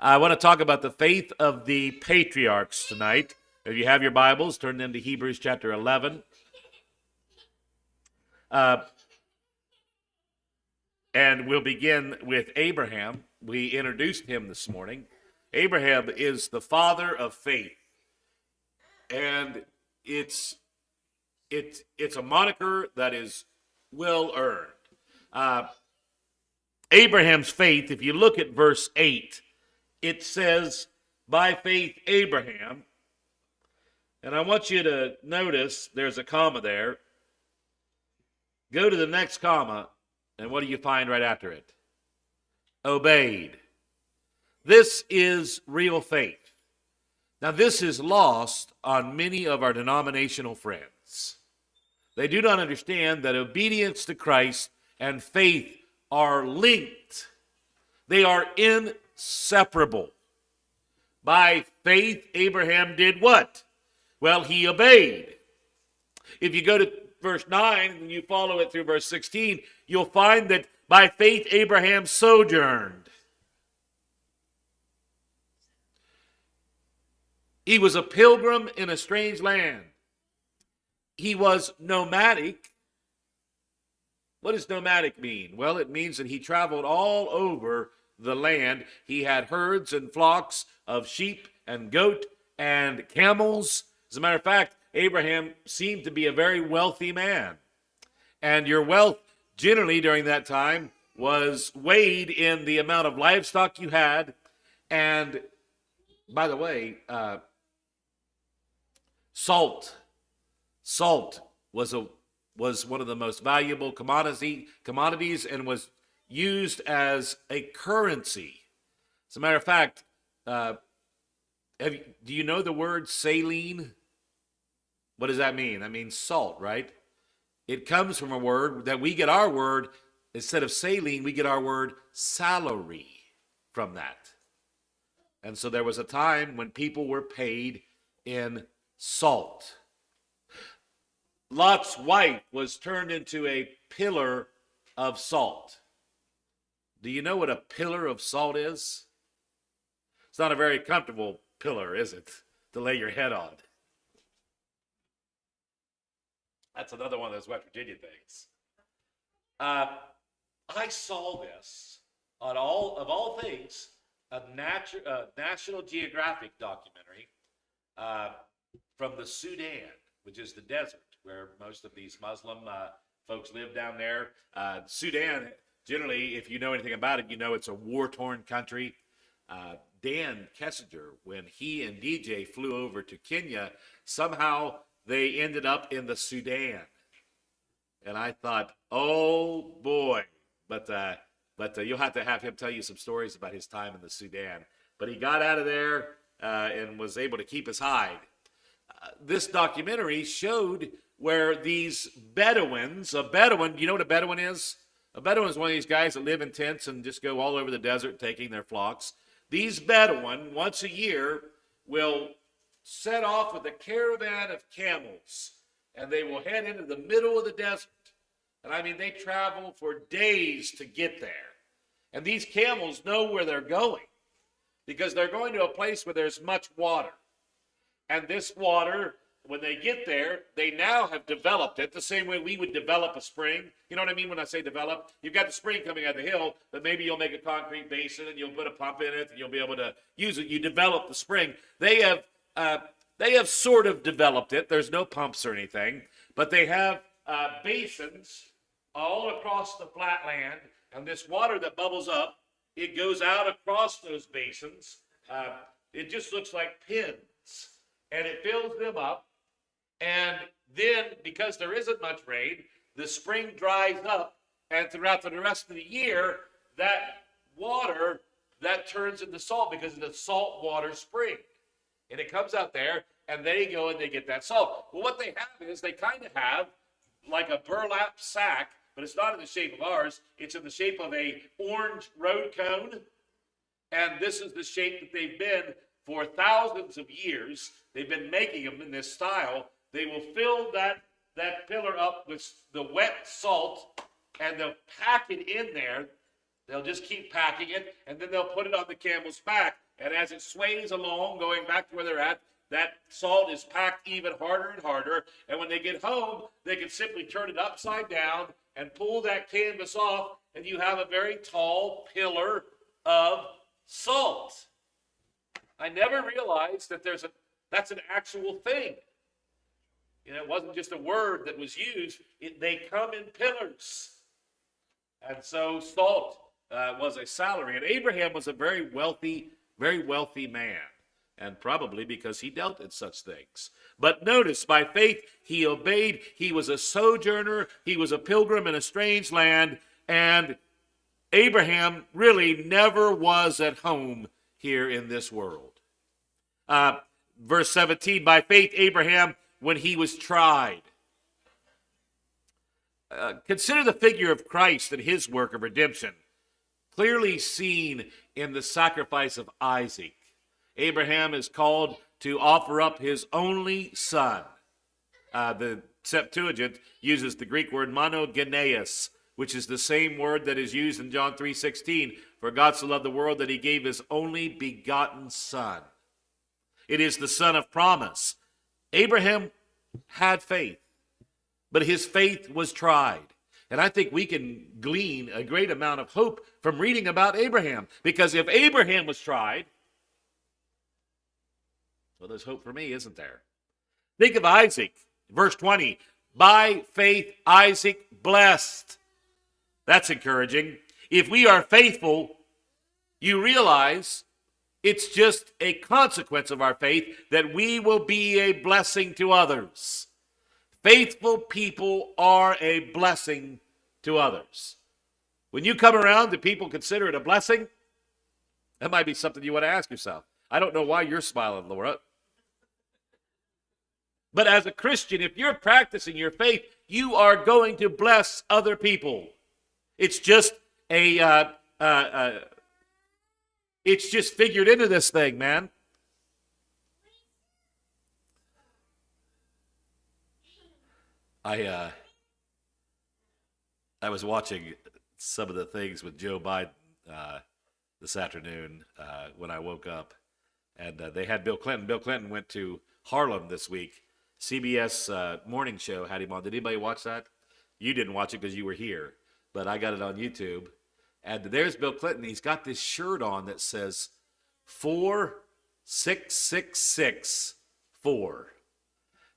I want to talk about the faith of the patriarchs tonight. If you have your Bibles, turn them to Hebrews chapter 11. And we'll begin with Abraham. We introduced him this morning. Abraham is the father of faith. And it's a moniker that is well earned. Abraham's faith, if you look at verse 8, it says, by faith Abraham, and I want you to notice there's a comma there. Go to the next comma, and what do you find right after it? Obeyed. This is real faith. Now, this is lost on many of our denominational friends. They do not understand that obedience to Christ and faith are linked. They are inseparable. By faith, Abraham did what? Well, he obeyed. If you go to verse 9 and you follow it through verse 16, you'll find that by faith, Abraham sojourned. He was a pilgrim in a strange land. He was nomadic. What does nomadic mean? Well, it means that he traveled all over the land. He had herds and flocks of sheep and goat and camels. As a matter of fact, Abraham seemed to be a very wealthy man. And your wealth generally during that time was weighed in the amount of livestock you had. And by the way, salt was one of the most valuable commodities and was used as a currency. As a matter of fact, do you know the word saline? What does that mean? That means salt, right? It comes from a word that we get our word, instead of saline, we get our word salary from that. And so there was a time when people were paid in salt. Lot's wife was turned into a pillar of salt. Do you know what a pillar of salt is? It's not a very comfortable pillar, is it, to lay your head on? That's another one of those West Virginia things. I saw this on all things, a National Geographic documentary from the Sudan, which is the desert where most of these Muslim folks live down there. Sudan, generally, if you know anything about it, you know it's a war-torn country. Dan Kessinger, when he and DJ flew over to Kenya, somehow they ended up in the Sudan. And I thought, oh boy, but you'll have to have him tell you some stories about his time in the Sudan. But he got out of there and was able to keep his hide. This documentary showed where these Bedouins, a Bedouin, you know what a Bedouin is? A Bedouin is one of these guys that live in tents and just go all over the desert taking their flocks. These Bedouin, once a year, will set off with a caravan of camels, and they will head into the middle of the desert. And I mean, they travel for days to get there. And these camels know where they're going because they're going to a place where there's much water. And this water, when they get there, they now have developed it the same way we would develop a spring. You know what I mean when I say develop? You've got the spring coming out of the hill, but maybe you'll make a concrete basin and you'll put a pump in it and you'll be able to use it. You develop the spring. They have sort of developed it. There's no pumps or anything, but they have basins all across the flat land, and this water that bubbles up, it goes out across those basins. It just looks like pins, and it fills them up, and then, because there isn't much rain, the spring dries up, and throughout the rest of the year, that water, that turns into salt because it's a saltwater spring. And it comes out there, and they go and they get that salt. Well, what they have is they kind of have like a burlap sack, but it's not in the shape of ours. It's in the shape of a orange road cone. And this is the shape that they've been for thousands of years. They've been making them in this style. They will fill that pillar up with the wet salt, and they'll pack it in there. They'll just keep packing it, and then they'll put it on the camel's back. And as it sways along, going back to where they're at, that salt is packed even harder and harder. And when they get home, they can simply turn it upside down and pull that canvas off, and you have a very tall pillar of salt. I never realized that that's an actual thing. It wasn't just a word that was used. They come in pillars. And so salt was a salary. And Abraham was a very wealthy man. And probably because he dealt in such things. But notice, by faith he obeyed. He was a sojourner. He was a pilgrim in a strange land. And Abraham really never was at home here in this world. Verse 17, by faith Abraham, when he was tried. Consider the figure of Christ and his work of redemption, clearly seen in the sacrifice of Isaac. Abraham is called to offer up his only son. The Septuagint uses the Greek word monogenes, which is the same word that is used in John 3:16. For God so loved the world that he gave his only begotten son. It is the son of promise. Abraham had faith, but his faith was tried. And I think we can glean a great amount of hope from reading about Abraham. Because if Abraham was tried, well, there's hope for me, isn't there? Think of Isaac, verse 20. By faith, Isaac blessed. That's encouraging. If we are faithful, you realize it's just a consequence of our faith that we will be a blessing to others. Faithful people are a blessing to others. When you come around, do people consider it a blessing? That might be something you want to ask yourself. I don't know why you're smiling, Laura. But as a Christian, if you're practicing your faith, you are going to bless other people. It's just it's just figured into this thing, man. I was watching some of the things with Joe Biden this afternoon when I woke up, and they had Bill Clinton. Bill Clinton went to Harlem this week. CBS morning show had him on. Did anybody watch that? You didn't watch it because you were here, but I got it on YouTube. And there's Bill Clinton. He's got this shirt on that says 46664.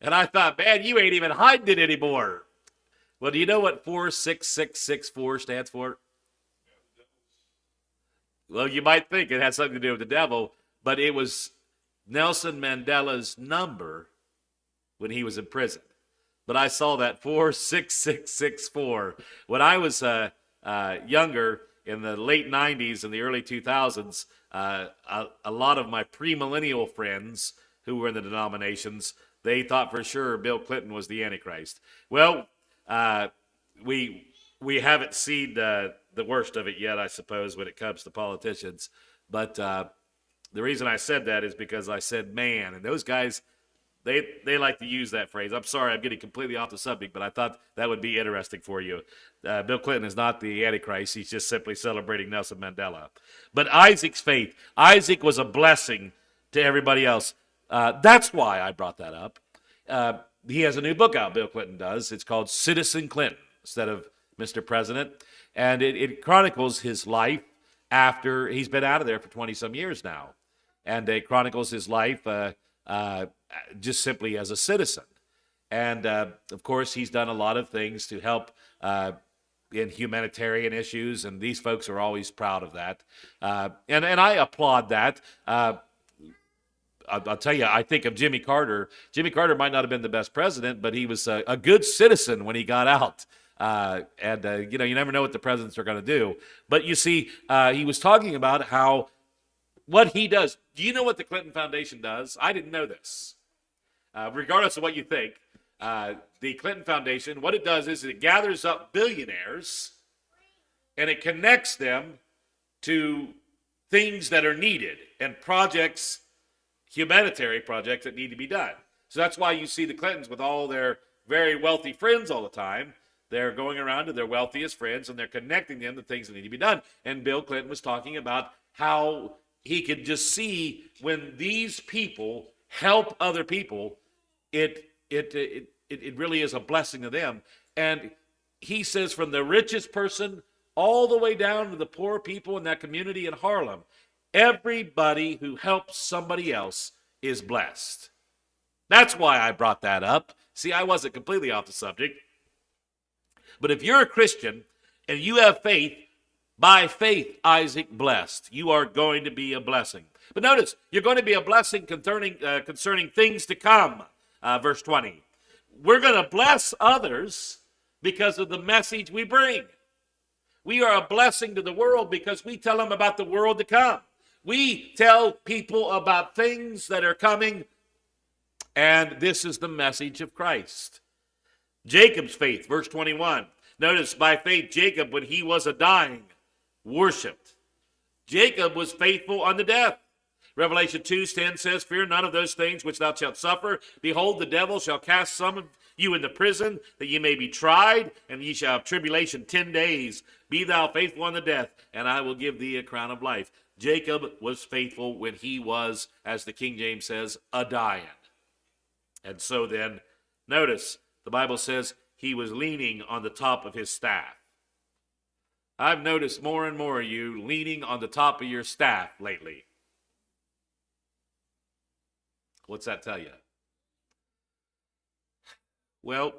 And I thought, man, you ain't even hiding it anymore. Well, do you know what 46664 stands for? Well, you might think it has something to do with the devil, but it was Nelson Mandela's number when he was in prison. But I saw that 46664. When I was younger, in the late 90s and the early 2000s, a lot of my premillennial friends who were in the denominations, they thought for sure Bill Clinton was the Antichrist. Well, we haven't seen the worst of it yet, I suppose, when it comes to politicians. But the reason I said that is because I said man, and those guys, they like to use that phrase. I'm sorry, I'm getting completely off the subject, but I thought that would be interesting for you. Bill Clinton is not the Antichrist. He's just simply celebrating Nelson Mandela. But Isaac's faith. Isaac was a blessing to everybody else. That's why I brought that up. He has a new book out, Bill Clinton does. It's called Citizen Clinton instead of Mr. President. And it chronicles his life after he's been out of there for 20-some years now. And it chronicles his life just simply as a citizen. And, of course, he's done a lot of things to help in humanitarian issues, and these folks are always proud of that. And I applaud that. I'll tell you, I think of Jimmy Carter. Jimmy Carter might not have been the best president, but he was a good citizen when he got out. You never know what the presidents are going to do. But you see, he was talking about how what he does. Do you know what the Clinton Foundation does? I didn't know this. Regardless of what you think, the Clinton Foundation, what it does is it gathers up billionaires and it connects them to things that are needed and projects, humanitarian projects that need to be done. So that's why you see the Clintons with all their very wealthy friends all the time. They're going around to their wealthiest friends and they're connecting them to things that need to be done. And Bill Clinton was talking about how he could just see when these people help other people, it really is a blessing to them. And he says from the richest person all the way down to the poor people in that community in Harlem, everybody who helps somebody else is blessed. That's why I brought that up. See, I wasn't completely off the subject. But if you're a Christian and you have faith, by faith, Isaac blessed. You are going to be a blessing. But notice, you're going to be a blessing concerning things to come. Verse 20. We're going to bless others because of the message we bring. We are a blessing to the world because we tell them about the world to come. We tell people about things that are coming, and this is the message of Christ. Jacob's faith, verse 21. Notice, by faith, Jacob, when he was a dying, worshipped. Jacob was faithful unto death. Revelation 2:10 says, fear none of those things which thou shalt suffer. Behold, the devil shall cast some of you into prison, that ye may be tried, and ye shall have tribulation 10 days. Be thou faithful unto death, and I will give thee a crown of life. Jacob was faithful when he was, as the King James says, a dying. And so then, notice, the Bible says he was leaning on the top of his staff. I've noticed more and more of you leaning on the top of your staff lately. What's that tell you? Well,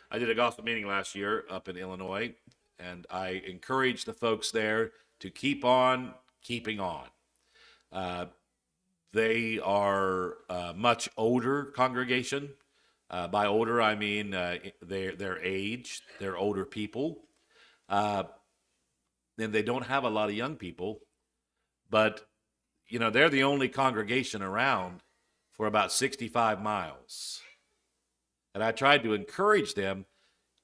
I did a gospel meeting last year up in Illinois, and I encouraged the folks there to keep on keeping on. They are a much older congregation. By older, I mean their age. They're older people. And they don't have a lot of young people. But, you know, they're the only congregation around for about 65 miles. And I tried to encourage them,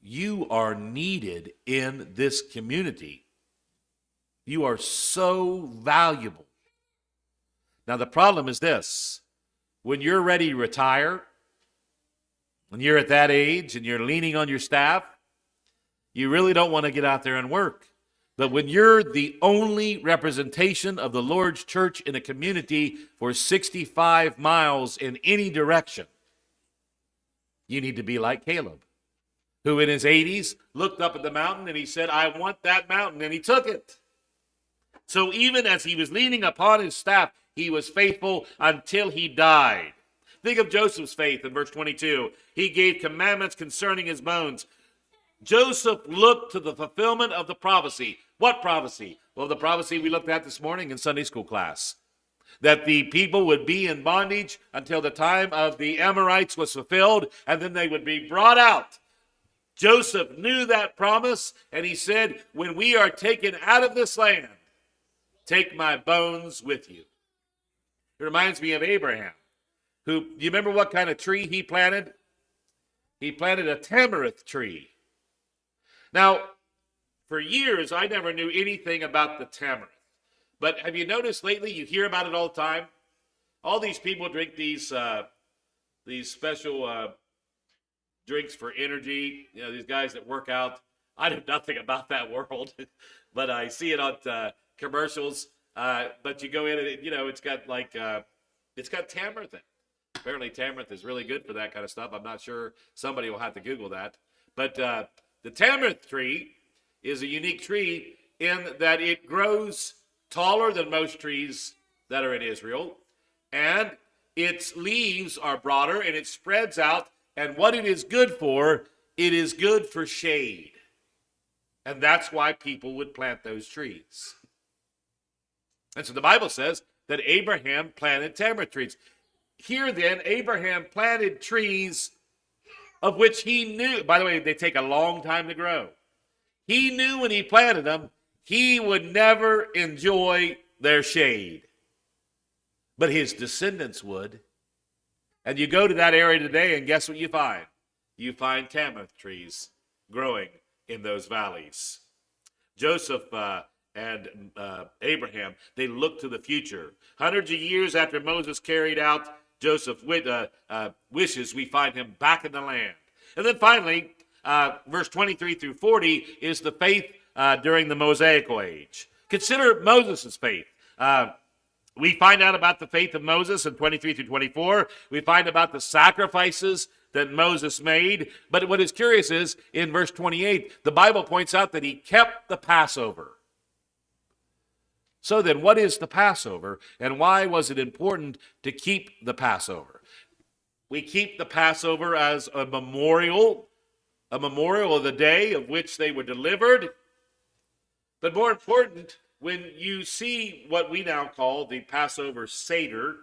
you are needed in this community. You are so valuable. Now, the problem is this. When you're ready to retire, when you're at that age and you're leaning on your staff, you really don't want to get out there and work. But when you're the only representation of the Lord's church in a community for 65 miles in any direction, you need to be like Caleb, who in his 80s looked up at the mountain and he said, I want that mountain, and he took it. So even as he was leaning upon his staff, he was faithful until he died. Think of Joseph's faith in verse 22. He gave commandments concerning his bones. Joseph looked to the fulfillment of the prophecy. What prophecy? Well, the prophecy we looked at this morning in Sunday school class. That the people would be in bondage until the time of the Amorites was fulfilled, and then they would be brought out. Joseph knew that promise, and he said, when we are taken out of this land, take my bones with you. It reminds me of Abraham, who, do you remember what kind of tree he planted? He planted a tamarisk tree. Now, for years, I never knew anything about the tamarisk. But have you noticed lately, you hear about it all the time? All these people drink these special drinks for energy. You know, these guys that work out. I know nothing about that world, but I see it on commercials. But you go in and, you know, it's got tamarisk in it. Apparently tamarisk is really good for that kind of stuff. I'm not sure. Somebody will have to Google that. But the tamarisk tree is a unique tree in that it grows taller than most trees that are in Israel, and its leaves are broader and it spreads out, and what it is good for, it is good for shade. And that's why people would plant those trees. And so the Bible says that Abraham planted tamarisk trees. Here then, Abraham planted trees of which he knew, by the way, they take a long time to grow. He knew when he planted them, he would never enjoy their shade. But his descendants would. And you go to that area today, and guess what you find? You find tamarisk trees growing in those valleys. Joseph and Abraham, they looked to the future. Hundreds of years after Moses carried out Joseph's wishes, we find him back in the land. And then finally, verse 23 through 40 is the faith during the Mosaic age. Consider Moses' faith. We find out about the faith of Moses in 23 through 24. We find about the sacrifices that Moses made. But what is curious is, in verse 28, the Bible points out that he kept the Passover. So then, what is the Passover, and why was it important to keep the Passover? We keep the Passover as a memorial of the day of which they were delivered. But more important, when you see what we now call the Passover Seder,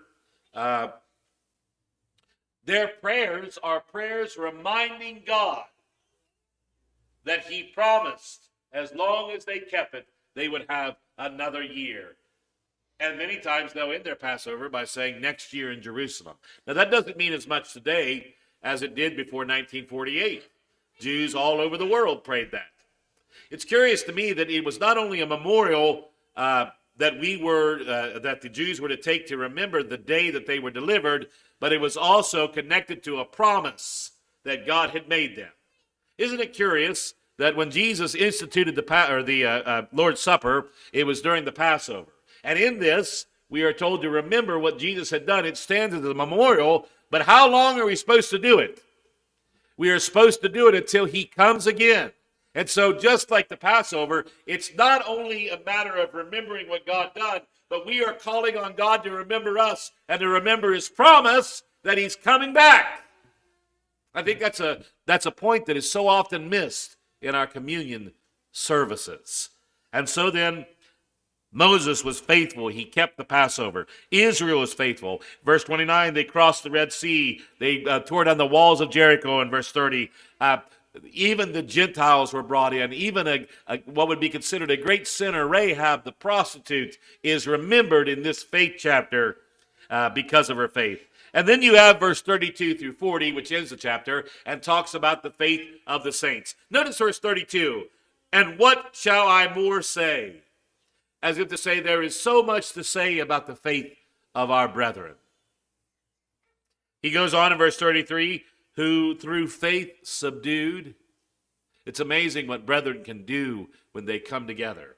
their prayers are prayers reminding God that he promised, as long as they kept it, they would have another year. And many times they'll end their Passover by saying next year in Jerusalem. Now that doesn't mean as much today as it did before 1948. Jews all over the world prayed that. It's curious to me that it was not only a memorial that the Jews were to take to remember the day that they were delivered, but it was also connected to a promise that God had made them. Isn't it curious that when Jesus instituted the Lord's Supper, it was during the Passover? And in this, we are told to remember what Jesus had done. It stands as a memorial, but how long are we supposed to do it? We are supposed to do it until he comes again. And so just like the Passover, it's not only a matter of remembering what God done, but we are calling on God to remember us and to remember his promise that he's coming back. I think that's a point that is so often missed in our communion services. And so then, Moses was faithful. He kept the Passover. Israel was faithful. Verse 29, they crossed the Red Sea. They tore down the walls of Jericho in verse 30. Even the Gentiles were brought in. Even what would be considered a great sinner, Rahab, the prostitute, is remembered in this faith chapter because of her faith. And then you have verse 32 through 40, which ends the chapter, and talks about the faith of the saints. Notice verse 32. And what shall I more say? As if to say, there is so much to say about the faith of our brethren. He goes on in verse 33, who through faith subdued. It's amazing what brethren can do when they come together.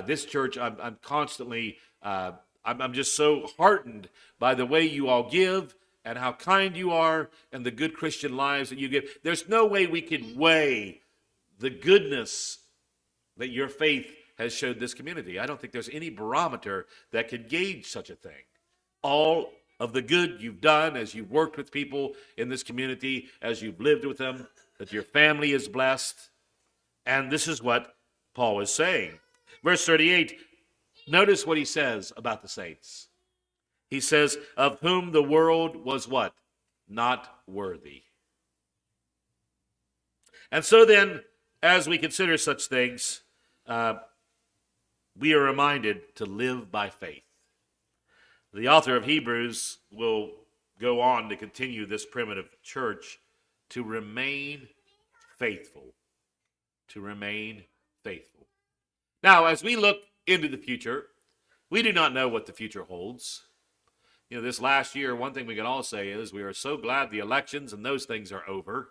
This church, I'm constantly, I'm just so heartened by the way you all give and how kind you are and the good Christian lives that you give. There's no way we can weigh the goodness that your faith has showed this community. I don't think there's any barometer that could gauge such a thing. All of the good you've done as you've worked with people in this community, as you've lived with them, that your family is blessed. And this is what Paul is saying. Verse 38, notice what he says about the saints. He says, of whom the world was what? Not worthy. And so then, as we consider such things, we are reminded to live by faith. The author of Hebrews will go on to continue this primitive church to remain faithful. To remain faithful. Now, as we look into the future, we do not know what the future holds. You know, this last year, one thing we can all say is we are so glad the elections and those things are over.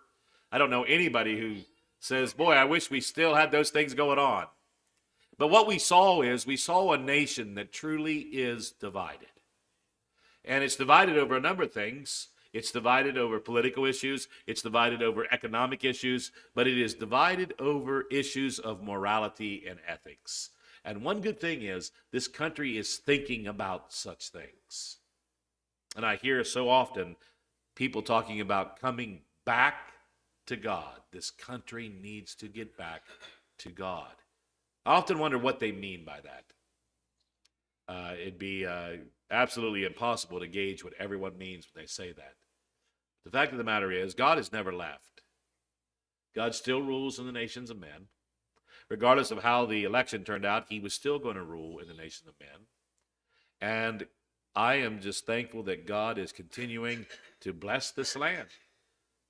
I don't know anybody who says, boy, I wish we still had those things going on. But what we saw a nation that truly is divided. And it's divided over a number of things. It's divided over political issues. It's divided over economic issues. But it is divided over issues of morality and ethics. And one good thing is this country is thinking about such things. And I hear so often people talking about coming back to God. This country needs to get back to God. I often wonder what they mean by that. It'd be absolutely impossible to gauge what everyone means when they say that. The fact of the matter is, God has never left. God still rules in the nations of men. Regardless of how the election turned out, he was still going to rule in the nations of men. And I am just thankful that God is continuing to bless this land.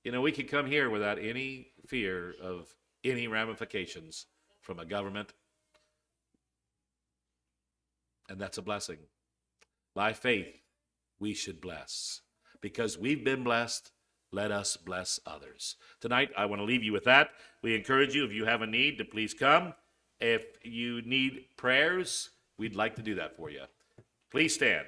You know, we could come here without any fear of any ramifications from a government. And that's a blessing. By faith, we should bless. Because we've been blessed, let us bless others. Tonight, I want to leave you with that. We encourage you, if you have a need, to please come. If you need prayers, we'd like to do that for you. Please stand.